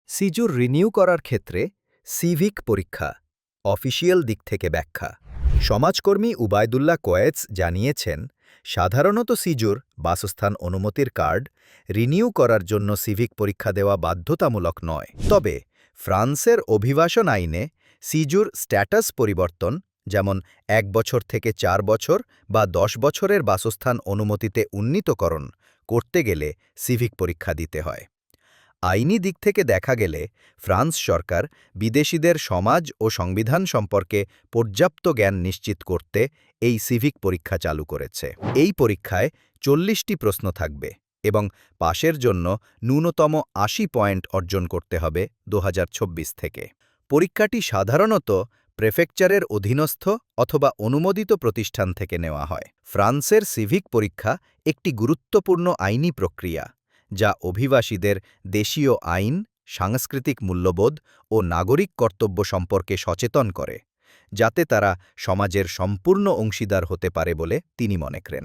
সিজুর renew করার ক্ষেত্রে civic পরীক্ষা অফিসিয়াল দিক থেকে ব্যাখ্যা সমাজকর্মী উবায়দুল্লাহ কোয়েটস জানিয়েছেন, সাধারণত সিজুর বাসস্থান অনুমতির কার্ড রিনিউ করার জন্য সিভিক পরীক্ষা দেওয়া বাধ্যতামূলক নয়। তবে ফ্রান্সের অভিবাসন আইনে সিজুর স্ট্যাটাস পরিবর্তন, যেমন ১ বছর থেকে ৪ বছর বা ১০ বছরের বাসস্থান অনুমতিতে উন্নীতকরণ করতে গেলে সিভিক পরীক্ষা দিতে হয়। আইনি দিক থেকে দেখা গেলে ফ্রান্স সরকার বিদেশিদের সমাজ ও সংবিধান সম্পর্কে পর্যাপ্ত জ্ঞান নিশ্চিত করতে এই সিভিক পরীক্ষা চালু করেছে। এই পরীক্ষায় ৪০টি প্রশ্ন থাকবে এবং পাশের জন্য ন্যূনতম ৮০ পয়েন্ট অর্জন করতে হবে ২০২৬ থেকে। পরীক্ষাটি সাধারণত প্রেফেকচারের অধীনস্থ অথবা অনুমোদিত প্রতিষ্ঠান থেকে নেওয়া হয়। ফ্রান্সের সিভিক পরীক্ষা একটি গুরুত্বপূর্ণ আইনি প্রক্রিয়া, যা অভিবাসীদের দেশীয় আইন, সাংস্কৃতিক মূল্যবোধ ও নাগরিক কর্তব্য সম্পর্কে সচেতন করে, যাতে তারা সমাজের সম্পূর্ণ অংশীদার হতে পারে বলে তিনি মনে করেন।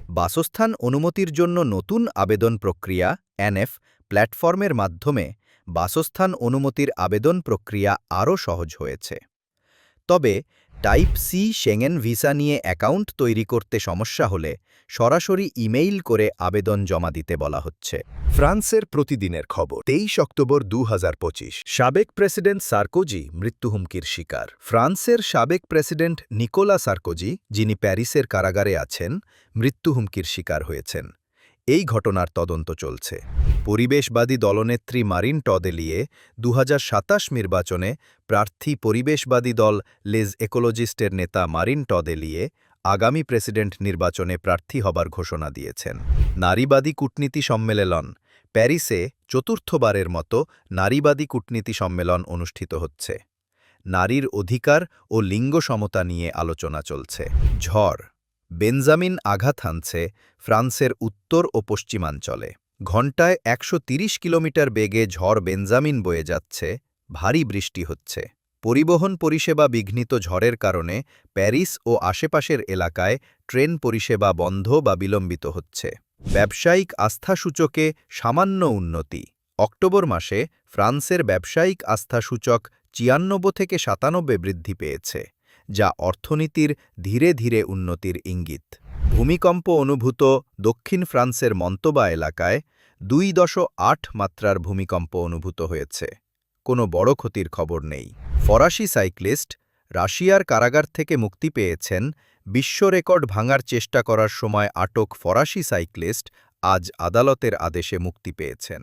বাসস্থান অনুমতির জন্য নতুন আবেদন প্রক্রিয়া এনএফ প্ল্যাটফর্মের মাধ্যমে বাসস্থান অনুমতির আবেদন প্রক্রিয়া আরও সহজ হয়েছে। তবে টাইপ সি শেঙ্গেন ভিসা নিয়ে অ্যাকাউন্ট তৈরি করতে সমস্যা হলে সরাসরি ইমেইল করে আবেদন জমা দিতে বলা হচ্ছে। ফ্রান্সের প্রতিদিনের খবর ২৩ অক্টোবর ২০২৫। সাবেক প্রেসিডেন্ট সার্কোজি মৃত্যুহুমকির শিকার। ফ্রান্সের সাবেক প্রেসিডেন্ট নিকোলা সার্কোজি, যিনি প্যারিসের কারাগারে আছেন, মৃত্যুহুমকির শিকার হয়েছেন। এই ঘটনার তদন্ত চলছে। পরিবেশবাদী দলনেত্রী মারিন টদেলিয়ে ২০২৭ নির্বাচনে প্রার্থী পরিবেশবাদী দল লেজ একোলজিস্টের নেতা মারিন টদেলিয়ে আগামী প্রেসিডেন্ট নির্বাচনে প্রার্থী হবার ঘোষণা দিয়েছেন। নারীবাদী কূটনীতি সম্মেলন প্যারিসে চতুর্থবারের মতো নারীবাদী কূটনীতি সম্মেলন অনুষ্ঠিত হচ্ছে। নারীর অধিকার ও লিঙ্গ সমতা নিয়ে আলোচনা চলছে। ঝড় বেঞ্জামিন আঘাত হানছে ফ্রান্সের উত্তর ও পশ্চিমাঞ্চলে। ঘণ্টায় ১৩০ কিলোমিটার বেগে ঝড় বেঞ্জামিন বয়ে যাচ্ছে, ভারী বৃষ্টি হচ্ছে। পরিবহন পরিষেবা বিঘ্নিত ঝড়ের কারণে প্যারিস ও আশেপাশের এলাকায় ট্রেন পরিষেবা বন্ধ বা বিলম্বিত হচ্ছে। ব্যবসায়িক আস্থাসূচকে সামান্য উন্নতি। অক্টোবর মাসে ফ্রান্সের ব্যবসায়িক আস্থাসূচক ৯৪ থেকে ৯৭ বৃদ্ধি পেয়েছে, যা অর্থনীতির ধীরে ধীরে উন্নতির ইঙ্গিত। ভূমিকম্প অনুভূত দক্ষিণ ফ্রান্সের মন্তবা এলাকায় ২.৮ মাত্রার ভূমিকম্প অনুভূত হয়েছে। কোনো বড় ক্ষতির খবর নেই। ফরাসি সাইক্লিস্ট রাশিয়ার কারাগার থেকে মুক্তি পেয়েছেন। বিশ্ব রেকর্ড ভাঙার চেষ্টা করার সময় আটক ফরাসি সাইক্লিস্ট আজ আদালতের আদেশে মুক্তি পেয়েছেন।